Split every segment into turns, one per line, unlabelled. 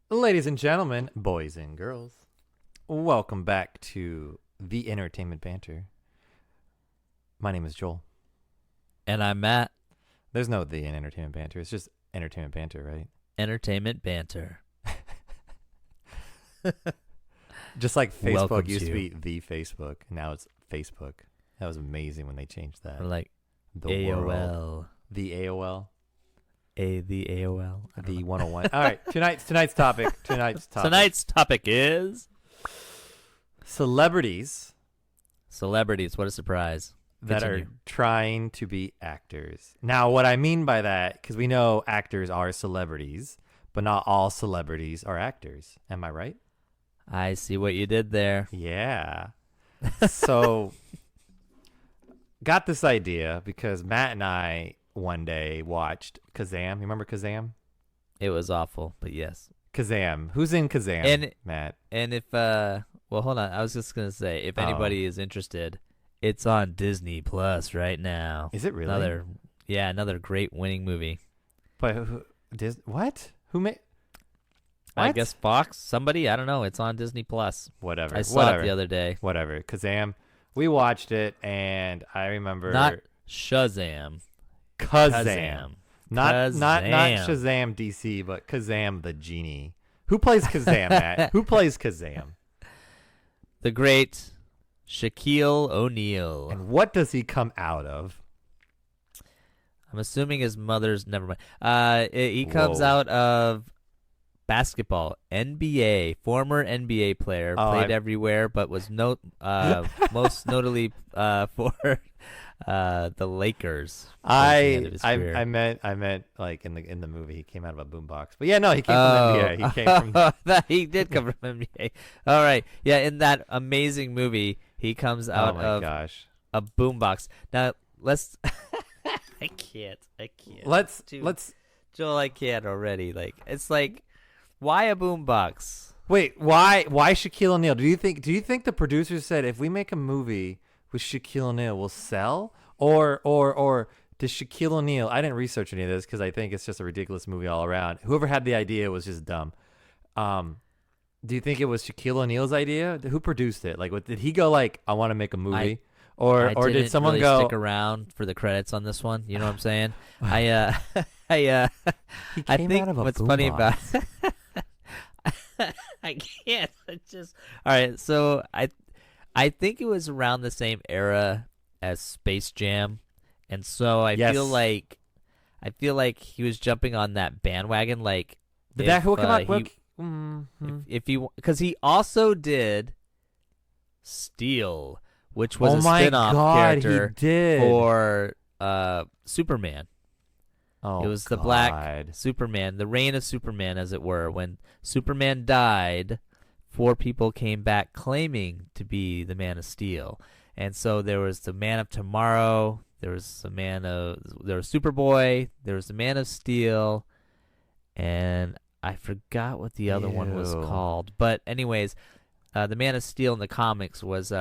Ladies and gentlemen, boys and girls, welcome back to the Entertainment Banter. My name is Joel.
And I'm Matt.
There's no the in Entertainment Banter. It's just Entertainment Banter, right?
Entertainment Banter.
Just like Facebook
Welcome
used to
to
be the Facebook, and now it's Facebook. That was amazing when they changed that.
Or like
The
AOL.
world. The AOL.
The AOL.
The 101. All right, tonight's topic.
Tonight's topic is
Celebrities
celebrities. What a surprise.
that
Continue.
are trying to be actors. Now, what I mean by that, because we know actors are celebrities, but not all celebrities are actors. Am I right?
I see what you did there.
Yeah. So, got this idea because Matt and I one day watched Kazam. You remember Kazam?
It was awful, but yes.
Kazam. Who's in Kazam, Matt?
And if well, hold on. I was just gonna say, if anybody is interested, it's on Disney Plus right now.
Is it really?
Another great winning movie.
But what? Who made?
I
What?
guess Fox. Somebody. I don't know. It's on Disney Plus.
Whatever.
I saw it the other day.
Whatever. Kazam. We watched it, and I remember
Not Shazam.
Kazam. Not
Kazam.
Shazam DC, but Kazam the genie. Who plays Kazam, Matt? Who plays Kazam?
The great Shaquille O'Neal.
And what does he come out of?
I'm assuming his mother's. Never mind. He comes
Whoa.
out of basketball. NBA. Former NBA player.
Oh,
Played everywhere, but was most notably for the Lakers. towards the end of his career.
I meant like in the movie he came out of a boombox. But yeah, no, he came from NBA. He came from
He did come from NBA. All right. Yeah, in that amazing movie, he comes out
oh my
of
gosh.
a boombox. Now, let's I can't.
Let's
Joel, I can't already. Like, it's like, why a boombox?
wait, why Shaquille O'Neal? Do you think the producers said if we make a movie with Shaquille O'Neal will sell? Or does Shaquille O'Neal, I didn't research any of this because I think it's just a ridiculous movie all around. Whoever had the idea was just dumb. Do you think it was Shaquille O'Neal's idea? Who produced it? Like, did he go like, I want to make a movie? Or
I
did
didn't
someone
really
go?
stick around for the credits on this one? You know what I'm saying? I
He
I
came
think
out of a
what's funny about
boombox.
I can't. It's just all right. So I think it was around the same era as Space Jam, and so I
Yes.
feel like he was jumping on that bandwagon. Like,
Did that who come out?
if you, because he also did Steel, which was
Oh
a
my
spin-off
God, he
character
did.
for Superman.
Oh,
It was the
God.
Black Superman, the reign of Superman, as it were. When Superman died, 4 people came back claiming to be the Man of Steel. And so there was the Man of Tomorrow, there was Superboy, there was the Man of Steel, and I forgot what the other one was
Ew.
called. But anyways, the Man of Steel in the comics was,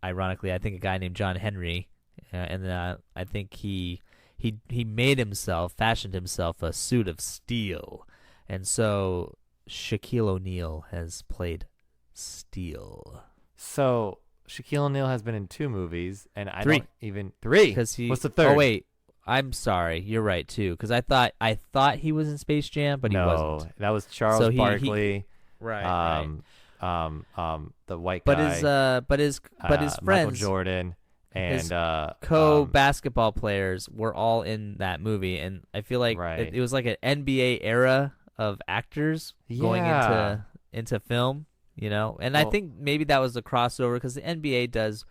ironically, I think a guy named John Henry, and I think he fashioned himself a suit of steel. And so Shaquille O'Neal has played Steel.
So Shaquille O'Neal has been in 2 movies, and I
3.
don't even 3. What's the third?
Oh wait, I'm sorry. You're right too, because I thought he was in Space Jam, but he wasn't.
That was Charles
So
Barkley.
Right.
The white
But
guy.
but his
Michael
friends,
Jordan, and
his basketball players were all in that movie, and I feel like
Right.
it was like an NBA era of actors going
Yeah.
into film, you know. And I
Well-
think maybe that was the crossover, because the NBA does,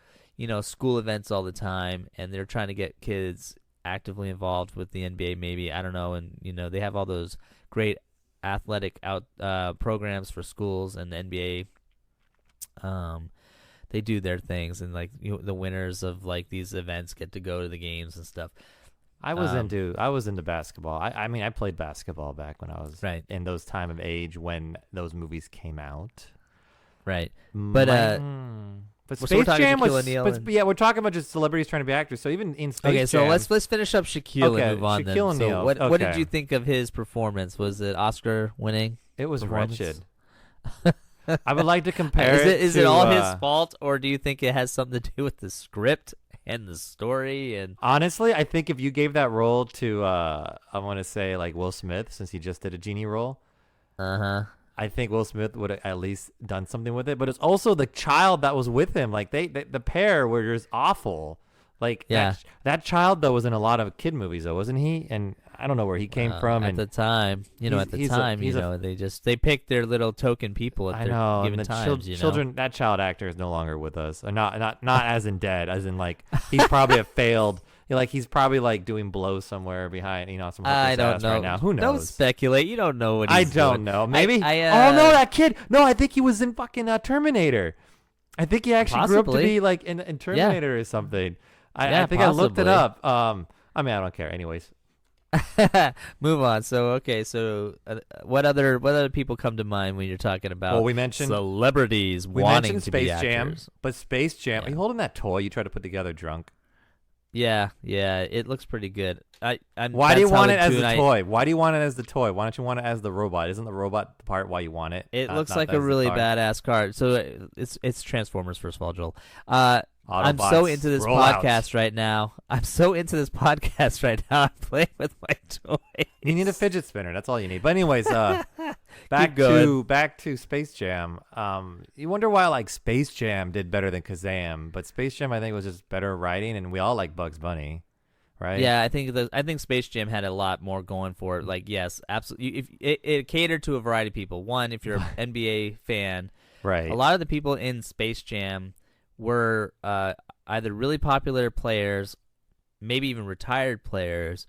school events all the time, and they're trying to get kids actively involved with the NBA. Maybe, I don't know, and they have all those great athletic programs for schools, and the NBA. They do their things, and like the winners of like these events get to go to the games and stuff.
I was into basketball. I mean, I played basketball back when I was
Right.
in those time of age when those movies came out.
Right. But
But
So we're
Space
talking
Jam
Shaquille
was,
O'Neal
but
and-
yeah, we're talking about just celebrities trying to be actors. So even in Space
Okay, so
Jam,
let's finish up Shaquille
Okay,
and move on
Shaquille
then. So
O'Neal,
what did
okay.
you think of his performance? Was it Oscar winning?
it was
performance?
wretched. I would like to compare
Is
to,
it all his fault, or do you think it has something to do with the script and the story? And
Honestly, I think if you gave that role to, I want to say like Will Smith, since he just did a genie role, I think Will Smith would have at least done something with it. But it's also the child that was with him. Like the pair were just awful. Like
Yeah.
that child though was in a lot of kid movies though, wasn't he? And I don't know where he came from.
At
And
the time, they picked their little token people at
I
their
know,
given
and the
times.
children. That child actor is no longer with us. Not as in dead, as in like he's probably a failed. Like he's probably like doing blows somewhere behind, some
I
hooker's
don't
ass
know.
right now. Who knows?
Don't speculate. You don't know what
I
he's
don't
doing.
know. Maybe.
I
Oh no, that kid. No, I think he was in fucking Terminator. I think he actually grew up to
Possibly.
be like in Terminator or something. I think I looked it
possibly.
up. I mean, I don't care. Anyways,
Move on. So what other people come to mind when you're talking about
well, we mentioned
celebrities wanting to be
Space Jam,
actors?
but Space Jam.
Yeah.
Are you holding that toy you tried to put together drunk?
Yeah, it looks pretty good.
Why do you
that's how
want it as
two
the
and I-
toy? Why do you want it as the toy? Why don't you want it as the robot? Isn't the robot the part why you want it?
It
Not-
looks
not
like
as
a
the
really
car?
badass card. So it's Transformers, first of all, Joel. I'm so
Autobots,
into this
roll out.
podcast right now. I'm playing with my toys.
You need a fidget spinner. That's all you need. But anyways, back
going.
to Space Jam. You wonder why like Space Jam did better than Kazam, but Space Jam I think was just better writing, and we all like Bugs Bunny, right?
Yeah, I think Space Jam had a lot more going for it. Like, yes, absolutely. If it catered to a variety of people. One, if you're an NBA fan,
right.
a lot of the people in Space Jam were either really popular players, maybe even retired players.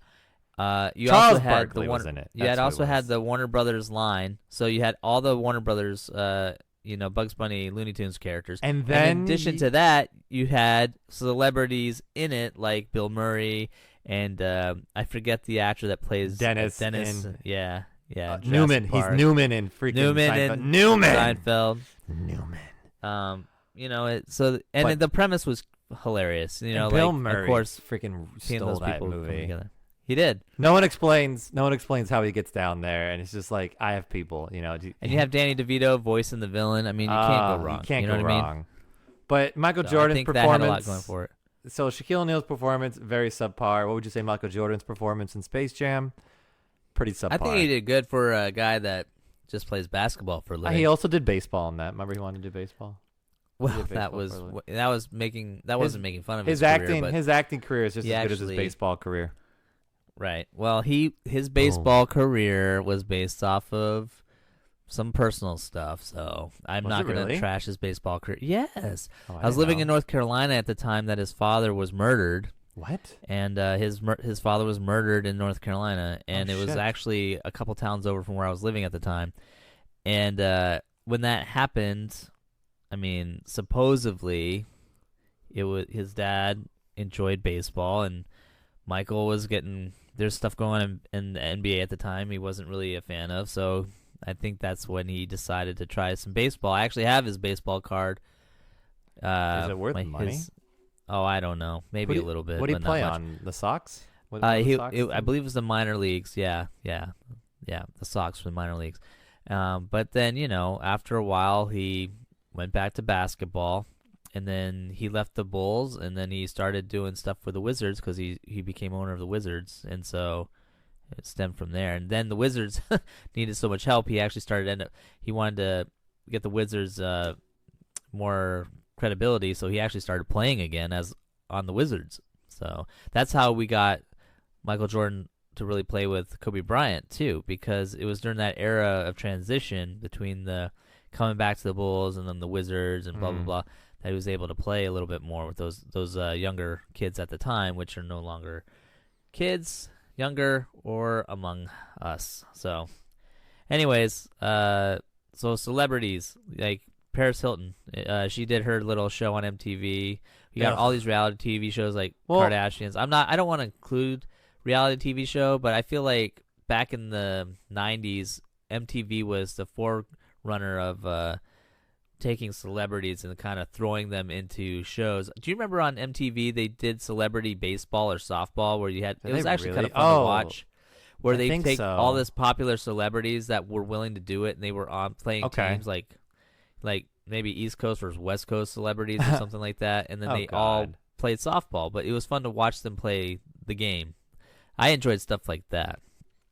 You
Charles
also had
Barkley
the
was in it.
You
That's
had
who it
also had
was.
the Warner Brothers line, so you had all the Warner Brothers, Bugs Bunny, Looney Tunes characters.
And then
in addition to that, you had celebrities in it like Bill Murray and I forget the actor that plays
Dennis
in, yeah,
Newman.
Jurassic Park.
He's Newman in freaking
Newman
Seinfeld.
and
Newman.
Seinfeld.
Newman.
And the premise was hilarious.
And Bill
like,
Murray
of course,
freaking
seeing
stole
those
that
people come
movie.
together. He did.
No one explains how he gets down there, and it's just like I have people,
And you have Danny DeVito voicing the villain. I mean, you can't go wrong.
You can't
know
go
what I mean?
wrong. But Michael
So I
Jordan's
think
performance.
that had a lot going for it.
So Shaquille O'Neal's performance very subpar. What would you say Michael Jordan's performance in Space Jam? Pretty subpar.
I think he did good for a guy that just plays basketball for a living.
He also did baseball in that. Remember he wanted to do baseball?
Well,
did
that
baseball
wasn't making fun of his
acting.
career, but
His acting career is just
he
as good as his
actually-
baseball career.
right. Well, his baseball career was based off of some personal stuff, so I'm
Was
not
it
going to
really?
trash his baseball career. Yes,
Oh,
I was
didn't
living
know.
in North Carolina at the time that his father was murdered,
What?
and his father was murdered in North Carolina, and it was
shit.
actually a couple towns over from where I was living at the time. And when that happened, I mean, supposedly, it was his dad enjoyed baseball, and Michael was getting there's stuff going on in the NBA at the time he wasn't really a fan of, so I think that's when he decided to try some baseball. I actually have his baseball card.
Is it worth money?
Oh, I don't know, maybe a little bit.
What do you
but not
play
much.
on? The Sox? What the Sox
I
team?
believe it was the minor leagues. Yeah. The Sox for the minor leagues. But then, after a while, he went back to basketball, and then he left the Bulls, and then he started doing stuff for the Wizards because he became owner of the Wizards, and so it stemmed from there. And then the Wizards needed so much help, he actually he wanted to get the Wizards more credibility, so he actually started playing again as on the Wizards. So that's how we got Michael Jordan to really play with Kobe Bryant too, because it was during that era of transition between the coming back to the Bulls and then the Wizards and blah blah blah that he was able to play a little bit more with those younger kids at the time, which are no longer kids, younger or among us. So, anyways, so celebrities like Paris Hilton, she did her little show on MTV. You got
Ugh.
all these reality TV shows like
Well-
Kardashians. I don't want to include reality TV show, but I feel like back in the 90s, MTV was the forerunner of taking celebrities and kind of throwing them into shows. Do you remember on MTV they did celebrity baseball or softball where you had
Did
it was
they
actually kind
really?
of fun to
Oh,
watch, where
I
they
think
take
so.
all this popular celebrities that were willing to do it and they were on playing
Okay.
teams like maybe East Coast versus West Coast celebrities or something like that, and then
Oh,
they all
God.
played softball. But it was fun to watch them play the game. I enjoyed stuff like that.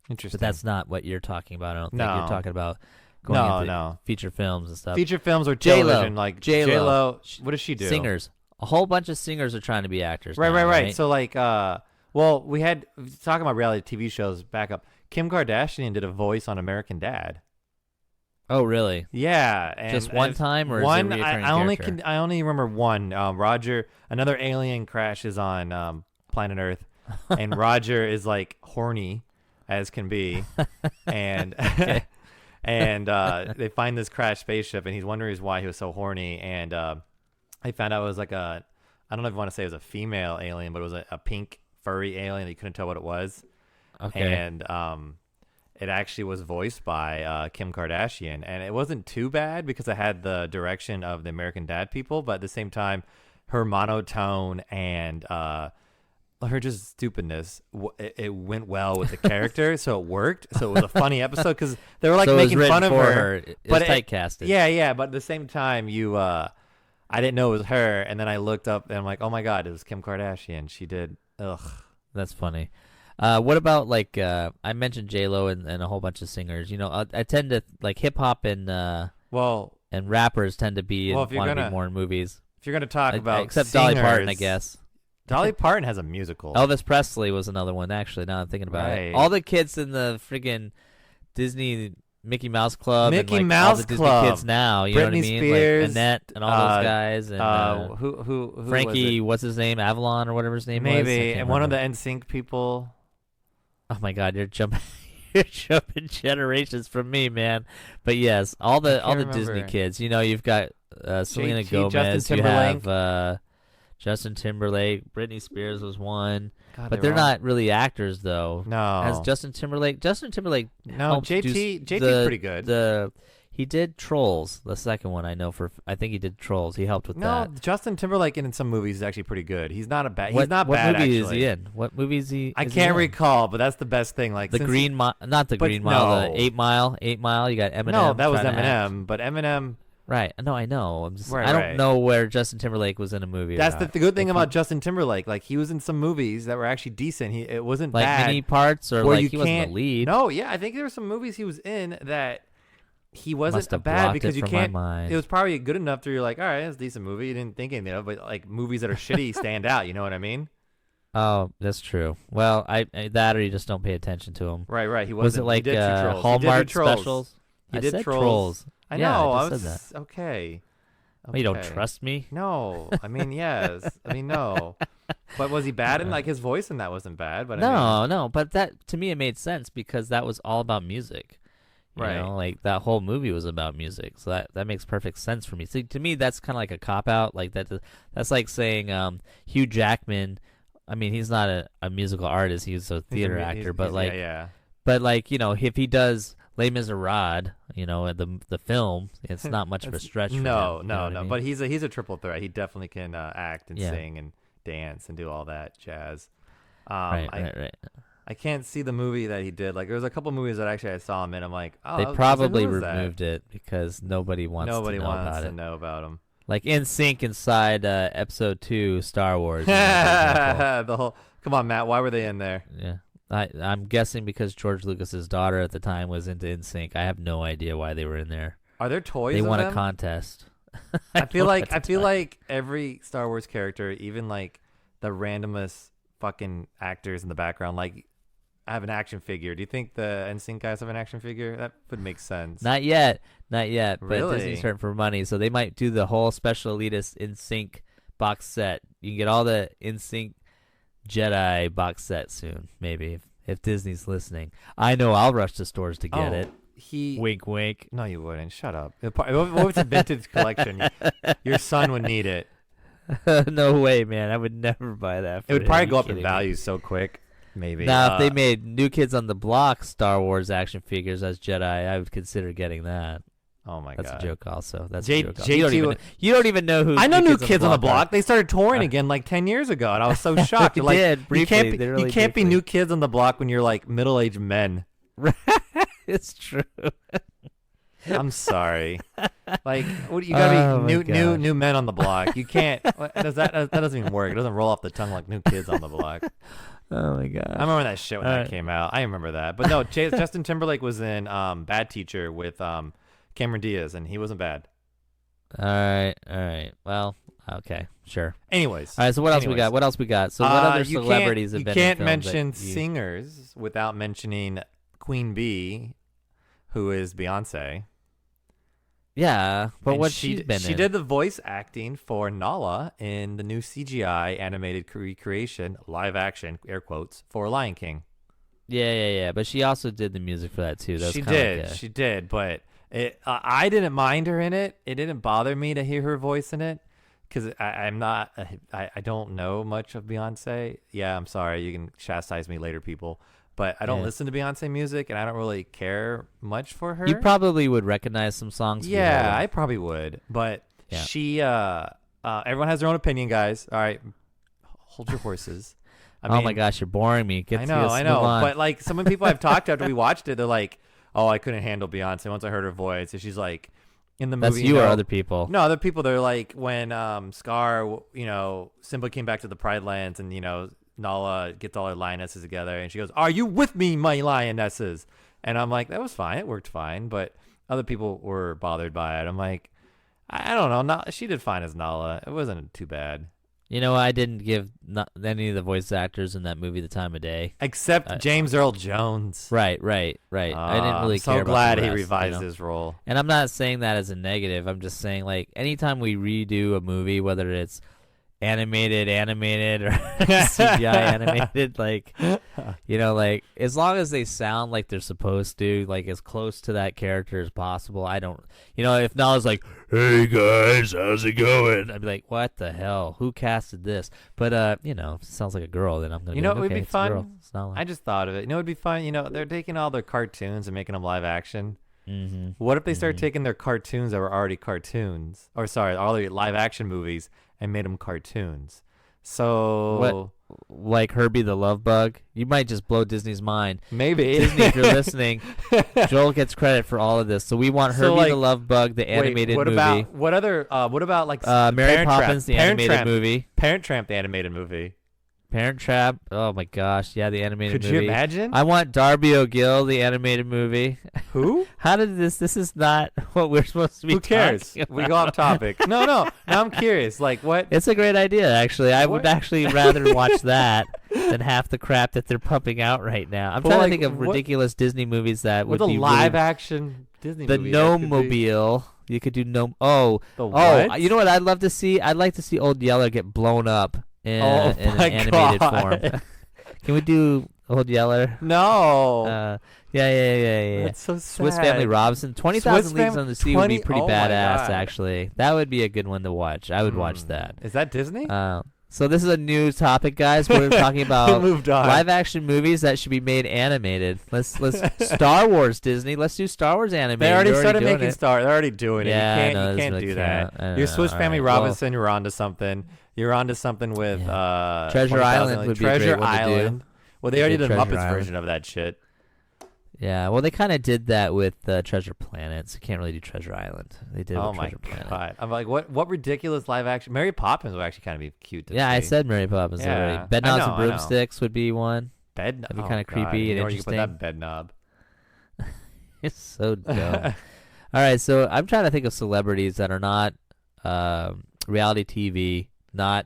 Interesting.
But that's not what you're talking about. I don't think
No.
you're talking about going into
no.
feature films and stuff.
Feature films or
J-Lo.
television, like
J-Lo.
J-Lo. What does she do?
Singers. A whole bunch of singers are trying to be actors.
Right,
now,
right. So like, well, we had talking about reality TV shows. Back up, Kim Kardashian did a voice on American Dad.
Oh, really?
Yeah, and
Just one time, or
one?
is it a reoccurring
I only
character?
I only remember one. Roger, another alien crashes on planet Earth, and Roger is like horny as can be, and
Okay.
and they find this crashed spaceship, and he's wondering why he was so horny, and they found out it was like I don't know if you want to say it was a female alien, but it was a pink furry alien that you couldn't tell what it was,
Okay.
and it actually was voiced by Kim Kardashian, and it wasn't too bad because it had the direction of the American Dad people, but at the same time, her monotone and her just stupidness, it went well with the character, so it worked. So it was a funny episode because they were like
So it was
making
written
fun of
for
her.
It
but
was typecasted.
yeah, but at the same time, I didn't know it was her, and then I looked up and I'm like, oh my god, it was Kim Kardashian. She did, ugh.
That's funny. What about like I mentioned J-Lo and a whole bunch of singers. You know, I tend to like hip hop and
Well,
rappers tend to be
Well,
and
if you're
want to be
gonna-
more in movies.
if you're gonna talk about
Except Dolly Parton, I
singers,
guess.
Dolly Parton has a musical.
Elvis Presley was another one, actually, now I'm thinking about
Right.
it. All the kids in the friggin' Disney Mickey Mouse Club
Mickey
and like
Mouse
all the Disney
Club.
kids now, you know what I
Britney
mean?
Spears,
like Annette and all those guys and
who
Frankie,
was
what's his name? Avalon or whatever his
it?
name was. I
Maybe,
can't
and one of
remember.
the NSYNC people.
Oh my god, you're jumping you're jumping generations from me, man. But yes, all the
can't
Disney
remember.
kids. You know, you've got Selena
JT,
Gomez,
Justin
you
Timberlake.
have Justin Timberlake, Britney Spears was one.
God,
But
they
they're
were all-
not really actors though.
No,
As Justin Timberlake
no.
helped do
JT's
the-
pretty good.
He did Trolls, the second one I know I think he did Trolls. He helped with
No,
that.
Justin Timberlake in some movies is actually pretty good. He's not a bad.
What,
He's not
what
bad.
movie is
actually.
he in? What movie is he?
I
is he
can't
in?
recall, but that's the best thing. Like
The
since
Green Mile, not the
But
Green Mile,
no.
the 8 Mile. 8 Mile. You got Eminem.
No, that was
trying to act.
Eminem. But Eminem.
Right. No, I know. I'm just.
Right,
I don't
right.
know where Justin Timberlake was in a movie.
That's
or
the
not.
good thing
If
about
he-
Justin Timberlake. Like he was in some movies that were actually decent. It wasn't
like
bad.
mini parts or
where
like
you
he wasn't
can't-
the lead.
No, yeah, I think there were some movies he was in that he
Must
wasn't
have
bad
blocked
because
it
you
from
can't.
my mind.
It was probably good enough to you're like, all right, it's a decent movie. You didn't think anything of, but like movies that are shitty stand out. You know what I mean?
Oh, that's true. Well, I that or you just don't pay attention to him.
Right. He
Was
wasn't.
it like
he did do Trolls. He did do
Hallmark
Trolls.
specials?
He
I
did
said
Trolls. I
Yeah,
know.
I
I
just
was
said
okay.
Oh, you don't
Okay.
trust me?
No, I mean yes. I mean no. But was he bad in like his voice? And that wasn't bad. But
No. But that to me it made sense because that was all about music. You
Right.
know, like that whole movie was about music, so that makes perfect sense for me. See, to me, that's kind of like a cop out. Like that's like saying Hugh Jackman. I mean, he's not a musical artist; he's a
He's
theater
a-
actor.
he's-
But like,
yeah.
but like, you know, if he does Les Miserables, you know, the film, it's not much of a stretch. For him,
No.
you know what I mean?
But he's a triple threat. He definitely can act and
Yeah.
sing and dance and do all that jazz.
right.
I can't see the movie that he did. Like there was a couple movies that actually I saw him in. I'm like, oh,
They
I was like,
probably
who is that?
removed it because nobody wants
Nobody
to know
wants
about
to
it.
know about him.
Like in sync inside Episode 2 Star Wars. You know, for example.
The whole. Come on, Matt. Why were they in there?
Yeah. I'm guessing because George Lucas's daughter at the time was into NSYNC. I have no idea why they were in there.
Are there toys?
They
of
won a
them?
contest.
I feel
know
like
at the time.
every Star Wars character, even like the randomest fucking actors in the background, like I have an action figure. Do you think the NSYNC guys have an action figure? That would make sense.
Not yet. But
Really?
Disney's hurting for money, so they might do the whole special elitist NSYNC box set. You can get all the NSYNC Jedi box set soon, maybe if Disney's listening. I know I'll rush to stores to get it. Wink, wink.
No, you wouldn't. Shut up. What if it's a vintage collection? Your son would need it.
No way, man. I would never buy that.
It would probably go up in value so quick. Maybe.
Now, if they made New Kids on the Block Star Wars action figures as Jedi, I would consider getting that.
Oh my
That's
god.
a joke. Also, that's
J-
a joke. You don't
JT
even. You don't even know who.
I know New Kids on the
are.
Block. They started touring again like 10 years ago, and I was so shocked.
They
Like,
did,
you
briefly.
can't be,
They really
you can't be
briefly.
New Kids on the Block when you're like middle-aged men.
It's true.
I'm sorry. Like, what, you gotta
Oh,
be
my gosh.
new men on the block. You can't. That doesn't even work. It doesn't roll off the tongue like New Kids on the Block.
Oh my god.
I remember that shit when that came out. I remember that. But no, Justin Timberlake was in Bad Teacher with Cameron Diaz, and he wasn't bad.
All right. Well, okay, sure.
Anyways.
All right. So what else we got? What else we got? So what other
you
celebrities have
you
been?
can't
in films that
mention
you-
singers without mentioning Queen Bee, who is Beyonce.
Yeah, but
And
what she's been
she
in?
did the voice acting for Nala in the new CGI animated recreation, live action, air quotes, for Lion King.
Yeah. But she also did the music for that too. That was
She
kinda
did,
like a-
she did, but I didn't mind her in it. It didn't bother me to hear her voice in it because I'm not, I don't know much of Beyonce. Yeah, I'm sorry. You can chastise me later, people. But I don't
Yeah.
listen to Beyonce music, and I don't really care much for her.
You probably would recognize some songs. if you heard
Yeah,
them.
I probably would. But
Yeah.
she, everyone has their own opinion, guys. All right, hold your horses. I
oh
mean,
my gosh, you're boring me.
I know.
Move on.
But like some of the people I've talked to after we watched it, they're like, "Oh, I couldn't handle Beyonce once I heard her voice." And she's like, in the
That's
movie,
you or other people.
No, other people. They're like when Scar, Simba came back to the Pride Lands, and Nala gets all her lionesses together, and she goes, "Are you with me, my lionesses?" And I'm like, that was fine. It worked fine. But other people were bothered by it. I'm like, I don't know. She did fine as Nala. It wasn't too bad.
You know, I didn't give any of the voice actors in that movie the time of day.
Except James Earl Jones.
Right. I didn't really
I'm so
care
glad
about the
he
rest,
revised his role.
And I'm not saying that as a negative. I'm just saying, like, anytime we redo a movie, whether it's animated or CGI animated, like, like, as long as they sound like they're supposed to, like, as close to that character as possible, I don't, if Nala's like, "Hey guys, how's it going?" I'd be like, what the hell? Who casted this? But, if it sounds like a girl, then I'm going to be like,
it would
okay,
be
it's a girl.
fun.
It's Nala.
I just thought of it. It'd be fun. They're taking all their cartoons and making them live action.
Mm-hmm.
What if they start taking their cartoons that were already cartoons, or sorry, all their live action movies, and made them cartoons? So
Like Herbie the Love Bug? You might just blow Disney's mind.
maybe
Disney, if you're listening, Joel gets credit for all of this. So we want
So,
Herbie the Love Bug, the animated
what
movie.
About what other? What about like
Mary
Parent
Poppins,
Trap,
the
Parent
animated
Trap,
movie.
Parent Trap, the animated movie.
Parent Trap. Oh my gosh, yeah, the animated
Could
movie.
you imagine?
I want Darby O'Gill, the animated movie.
Who?
How did this is not what we're supposed to be
Who cares?
talking
We
about.
go off topic. No. Now I'm curious. Like what?
It's a great idea, actually. I would
What?
actually rather watch that than half the crap that they're pumping out right now. I'm
But,
trying
like,
to think of
what-
ridiculous Disney movies that
With
would
a
be
live
really...
action Disney
The
movie. that could be-
Gnome-mobile. You could do Gnome... Oh.
The
Oh,
what?
you know what I'd love to see? I'd like to see Old Yeller get blown up in
Oh
an
my
animated
God.
form. Can we do Old Yeller?
No.
Yeah.
That's so sad.
Swiss Family Robinson. 20,000
Swiss
Leagues
Fam-
on the Sea would be
20
pretty
oh my
badass,
God.
actually. That would be a good one to watch. I would watch that.
Is that Disney?
So this is a new topic, guys. We're talking about
moved on.
live action movies that should be made animated. Let's Star Wars, Disney. Let's do Star Wars animated.
They already
You're
started
doing
making
it.
Star. They're already doing it.
Yeah, I
you
know,
can't,
this
you can't
really
do
can't.
that.
I don't
Your
know.
Swiss
All
Family
right, well-
Robinson, you're onto something. You're onto something with
Treasure
20,000
Island would be a
Treasure
great one to do.
Island. Well, they already
did
did a
Treasure
Muppets
Island.
version of that shit.
Yeah, well, they kind of did that with Treasure Planet, so you can't really do Treasure Island. They did it
Oh
with
my
Treasure Planet.
god! I'm like, what ridiculous live action? Mary Poppins would actually kind of be cute to
Yeah, I
see.
said Mary Poppins
Yeah,
already.
I
Bedknobs
know,
and
I know.
Broomsticks would be one.
Bed.
That'd be
oh,
kinda
God,
creepy
you
and
know where you can put
interesting.
that bed knob.
It's so dumb. All right, so I'm trying to think of celebrities that are not reality TV, not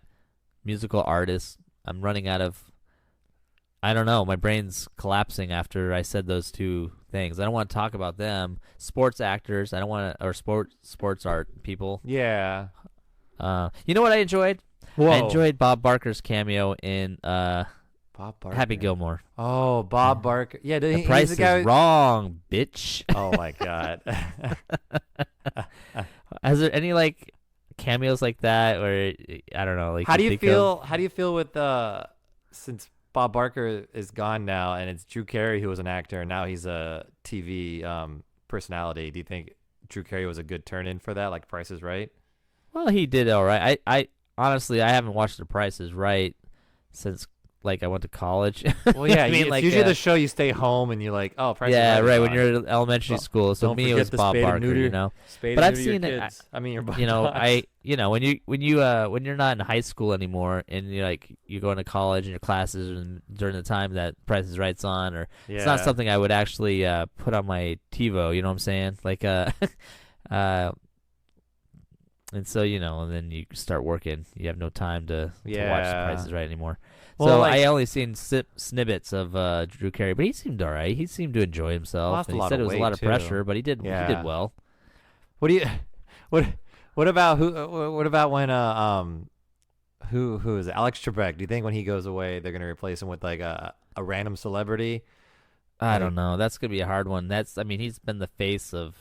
musical artists. I'm running out of... I don't know. My brain's collapsing after I said those two things. I don't want to talk about them. Sports actors. I don't want to... Or sports art people.
Yeah.
You know what I enjoyed?
Whoa.
I enjoyed Bob Barker's cameo in
Bob Barker.
Happy Gilmore.
Oh, Bob Barker. Yeah,
The
he's
price
the guy.
is wrong, bitch.
Oh my god.
Has there any like cameos like that, or I don't know? Like,
How do you
think
feel?
of-
How do you feel with since Bob Barker is gone now, and it's Drew Carey who was an actor, and now he's a TV personality? Do you think Drew Carey was a good turn-in for that, like Price is Right?
Well, he did all right. I honestly, I haven't watched The Price is Right since like I went to college.
Well, yeah,
I mean,
it's
like,
usually the show you stay home and you're like, oh, Price is
yeah,
Right.
right.
is
When
on.
you're in elementary
Well,
school, so
don't
me it
forget
was
the
Bob
spade and
Barker,
neuter.
you know.
Spade
But
and
I've
neuter your
seen it.
kids. I mean, your
You know,
dogs.
when you're not in high school anymore, and you're going to college and your classes and during the time that Price is Right's on, or it's not
Yeah.
something I would actually put on my TiVo. You know what I'm saying? Like uh, and so and then you start working. You have no time to watch The
Yeah.
Price is Right anymore.
Well,
So
like-
I only seen snippets of Drew Carey, but he seemed all right. He seemed to enjoy himself.
Lost a
And he
lot
said
of
it was a
weight,
lot of
too.
pressure, but he did
Yeah.
well.
What do you what about what about when who is it? Alex Trebek? Do you think when he goes away they're gonna replace him with like a random celebrity?
I
Like-
don't know. That's gonna be a hard one. He's been the face of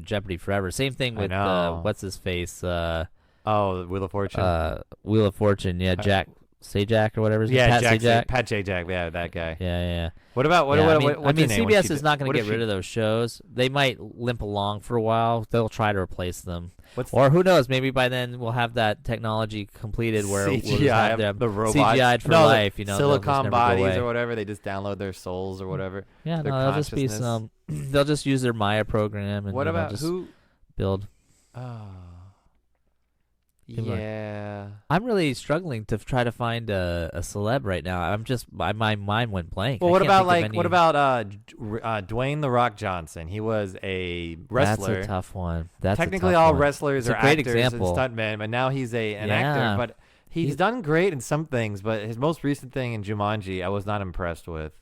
Jeopardy forever. Same thing
I
with
know.
what's his face,
Oh, Wheel of Fortune.
Wheel of Fortune. Yeah, Jack Sajak or whatever. His name.
Yeah,
Pat
Jack
Sajak.
Pat Sajak. Yeah, that guy.
Yeah.
What about what?
Yeah,
what,
I mean,
what what's her name when
CBS
she
is
did-
not going
what
to
if
get rid
she-
of those shows. They might limp along for a while. They'll try to replace them,
What's
or who knows? Maybe by then we'll have that technology completed where we'll just
CGI
have them
the robots
CGI'd for
No, the
life. They'll just
silicon
never go
bodies
away.
or whatever. They just download their souls or whatever.
Yeah,
their
no, they'll just be
consciousness.
some. They'll just use their Maya program and
What
then they'll
about
just
who?
build.
Oh,
Good luck.
yeah.
I'm really struggling to try to find a celeb right now. My mind went blank.
Well,
I
what
can't
about
think of
like
any-
what about Dwayne the Rock Johnson? He was a wrestler.
That's a tough one. That's a
Technically,
tough
all
one.
wrestlers
It's
are
a great
actors
example.
and stuntmen, but now he's an
Yeah.
actor. But he's
He's-
done great in some things. But his most recent thing in Jumanji, I was not impressed with.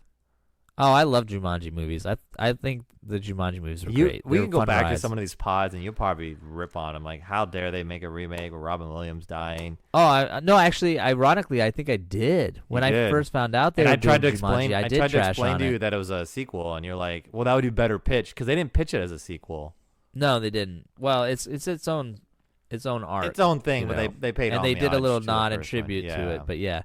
Oh, I love Jumanji movies. I think the Jumanji movies were great.
We
They
can
were
go
fun
back to
rides.
some of these pods, and you'll probably rip on them. Like, how dare they make a remake with Robin Williams dying?
Oh, no, actually, ironically, I think I did. When I
did.
first found out they
And
were
I tried to
doing
explain.
Jumanji, I
I
did
tried to
trash
explain
on
to you
it.
that it was a sequel, and you're like, "Well, that would be better pitch," because they didn't pitch it as a sequel.
No, they didn't. Well, it's its own art.
Its own thing,
you
but
know.
they paid
and they did a
homage
little
to the
nod and
first one.
tribute to
Yeah.
it. But yeah.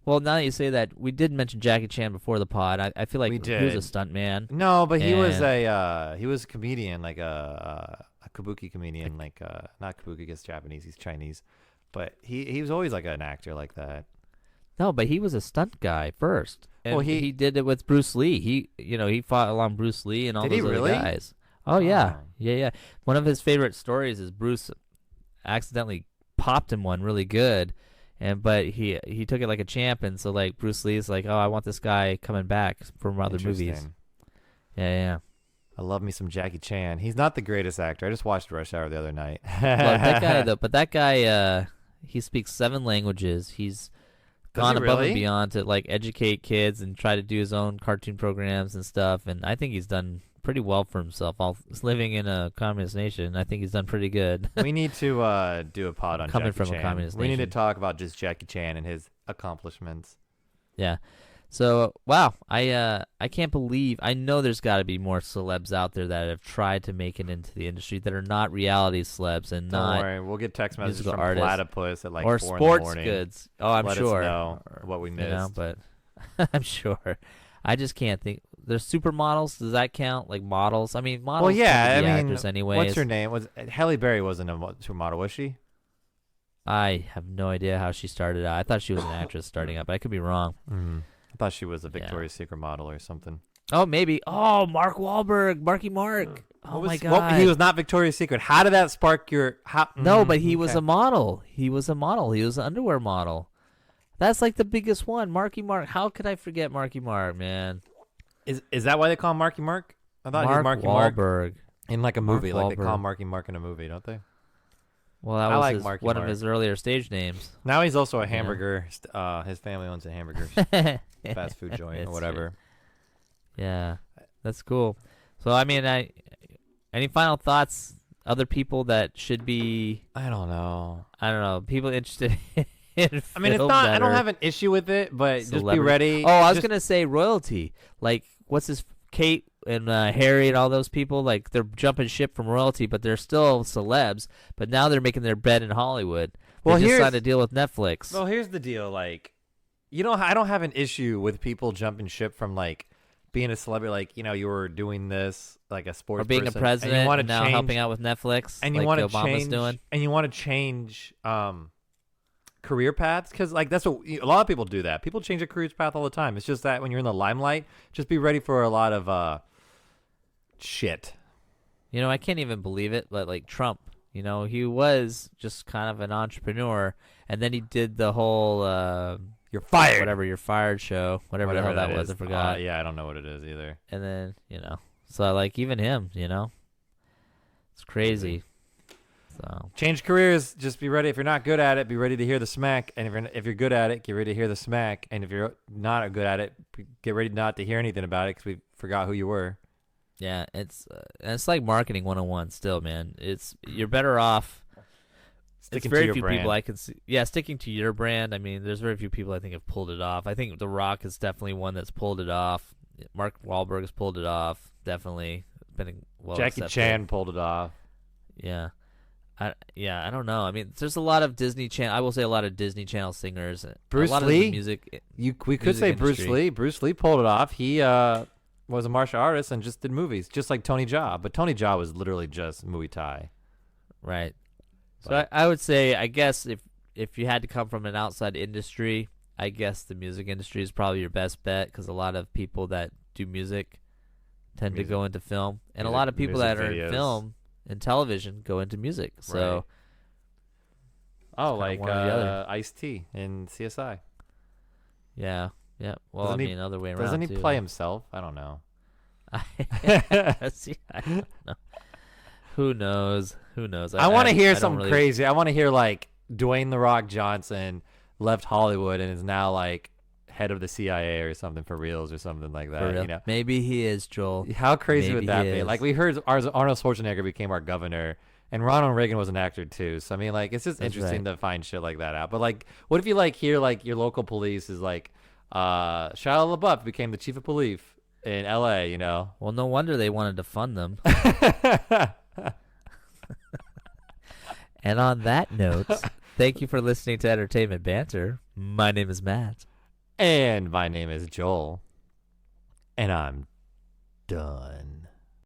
Well, now that you say that, we did mention Jackie Chan before the pod. I feel like
We
he was a
did.
stunt man.
No, but he was
And-
he was a comedian, like a kabuki comedian, like not kabuki, because Japanese, he's Chinese, but he was always like an actor like that.
No, but he was a stunt guy first. And
Well,
he did it with Bruce Lee. He fought along Bruce Lee and all
Did he
those other
really?
guys. Oh yeah.
Oh.
Yeah. One of his favorite stories is Bruce accidentally popped him one really good, but he took it like a champ, and so like Bruce Lee's like, oh, I want this guy coming back from other movies.
Interesting.
Yeah.
I love me some Jackie Chan. He's not the greatest actor. I just watched Rush Hour the other night.
Well, that guy though, but that guy, he speaks 7 languages. He's
Does
gone
he
above
really?
and beyond to like educate kids and try to do his own cartoon programs and stuff. And I think he's done pretty well for himself. He's living in a communist nation. I think he's done pretty good.
We need to do a pod on
Coming
Jackie
from a
Chan.
communist
We need to
nation.
talk about just Jackie Chan and his accomplishments.
Yeah. So wow, I can't believe. I know there's got to be more celebs out there that have tried to make it into the industry that are not reality celebs and
Don't
not
worry, we'll get text messages
musical
from
artists.
Platypus at like
or
4 in the
sports
morning.
goods. Oh, I'm
Let
sure.
us know what we missed.
But I'm sure. I just can't think. There's supermodels. Does that count? Like models? I mean, models.
Well, yeah,
tend to be
I mean,
actors anyways.
what's her name? Was Halle Berry wasn't a supermodel, was she?
I have no idea how she started out. I thought she was an actress starting out, but I could be wrong.
I thought she was a Victoria's Secret model or something.
Oh, maybe. Oh, Mark Wahlberg, Marky Mark. Oh my God.
Well, he was not Victoria's Secret. How did that spark your?
No, but he was a model. He was a model. He was an underwear model. That's like the biggest one, Marky Mark. How could I forget Marky Mark, man?
Is that why they call him Marky Mark? I thought he was
Mark
Marky Mark
Wahlberg.
in like a
Mark
movie. Like they call him
Wahlberg.
Marky Mark in a movie, don't they?
Well, that
I
was
like Marky
one
Mark.
of his earlier stage names.
Now he's also a
Yeah.
hamburger. His family owns a hamburger fast food joint or
That's
whatever.
true. Yeah, that's cool. So, I mean, any final thoughts? Other people that should be,
I don't know.
I don't know, people interested in
I mean, it's
film
not.
that
I don't
are
have an issue with it, but just be
celebrity-
ready.
Oh, I was
Just-
gonna say royalty. Like, what's this? Kate and Harry and all those people. Like, they're jumping ship from royalty, but they're still celebs. But now they're making their bed in Hollywood. They
Well,
just
here's-
signed a deal with Netflix.
Well, here's the deal. Like, I don't have an issue with people jumping ship from like being a celebrity, like you were doing this like a sports
or being
person,
a president,
and you want to
now
change,
helping out with Netflix,
and you
like
want to
Obama's
change,
doing.
and you want to change career paths, because like that's what a lot of people do. That people change their career path all the time. It's just that when you're in the limelight, just be ready for a lot of shit.
I can't even believe it, but like Trump, he was just kind of an entrepreneur, and then he did the whole
You're fired.
whatever, you're fired show, whatever the hell that was, I forgot.
Yeah, I don't know what it is either.
And then, so like even him, it's crazy. So
Change careers. Just be ready. If you're not good at it, be ready to hear the smack. And if you're good at it, get ready to hear the smack. And if you're not good at it, get ready not to hear anything about it, because we forgot who you were.
yeah, it's like marketing 101 still, man. You're better off.
Sticking
It's very
to your
few
brand.
people I can see. Yeah, sticking to your brand. I mean, there's very few people I think have pulled it off. I think The Rock is definitely one that's pulled it off. Mark Wahlberg has pulled it off. Definitely been well
Jackie
accepted.
Chan pulled it off.
Yeah. I don't know. I mean, there's a lot of Disney Channel. I will say a lot of Disney Channel singers.
Bruce
a lot
Lee?
Of the music.
We could
music
say Bruce
industry.
Lee. Bruce Lee pulled it off. He was a martial artist and just did movies, just like Tony Jaa. But Tony Jaa was literally just Muay Thai.
Right. So
But-
I would say, I guess if you had to come from an outside industry, I guess the music industry is probably your best bet, because a lot of people that do music tend to go into film, and a lot of people
music
that are
videos.
in film and television go into music. So
Right. Oh,
kinda
like
one or the other.
Ice-T in CSI.
yeah. Well,
Doesn't
I
he-
mean, other way around.
Doesn't he
too.
play himself? I don't know.
See, I don't know. Who knows?
I want to hear
I don't
something
really-
crazy. I want to hear like Dwayne the Rock Johnson left Hollywood and is now like head of the CIA or something for reals or something like
For
that.
real.
You know,
Maybe he is, Joel.
how crazy
Maybe
would that
he
be?
is.
Like we heard, Arnold Schwarzenegger became our governor, and Ronald Reagan was an actor too. So I mean, like it's just
That's
interesting
right.
to find shit like that out. But like, what if you like hear like your local police is like Shia LaBeouf became the chief of police in LA? You know.
Well, no wonder they wanted to fund them. And on that note, thank you for listening to Entertainment Banter. My name is Matt.
And my name is Joel. And I'm done.